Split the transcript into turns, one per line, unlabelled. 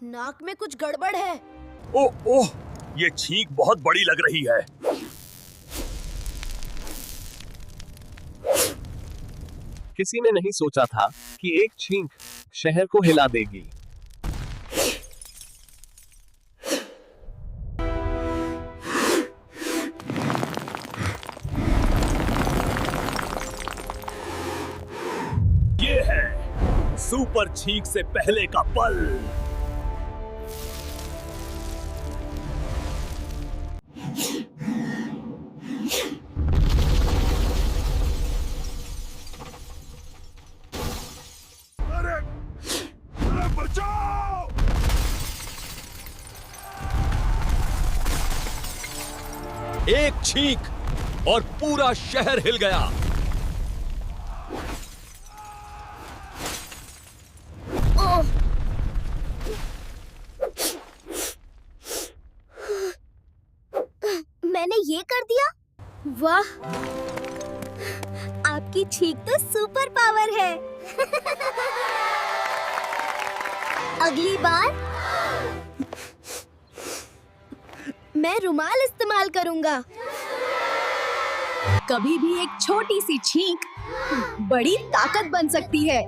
नाक में कुछ गड़बड़ है।
ओह ओह, ये छींक बहुत बड़ी लग रही है।
किसी ने नहीं सोचा था कि एक छींक शहर को हिला देगी।
ये है सुपर छींक से पहले का पल। अरे बचाओ! एक छींक और पूरा शहर हिल गया।
ओह! मैंने ये कर दिया? वाह! आपकी छींक तो सुपर पावर है। अगली बार मैं रुमाल इस्तेमाल करूंगा।
कभी भी एक छोटी सी छींक बड़ी ताकत बन सकती है।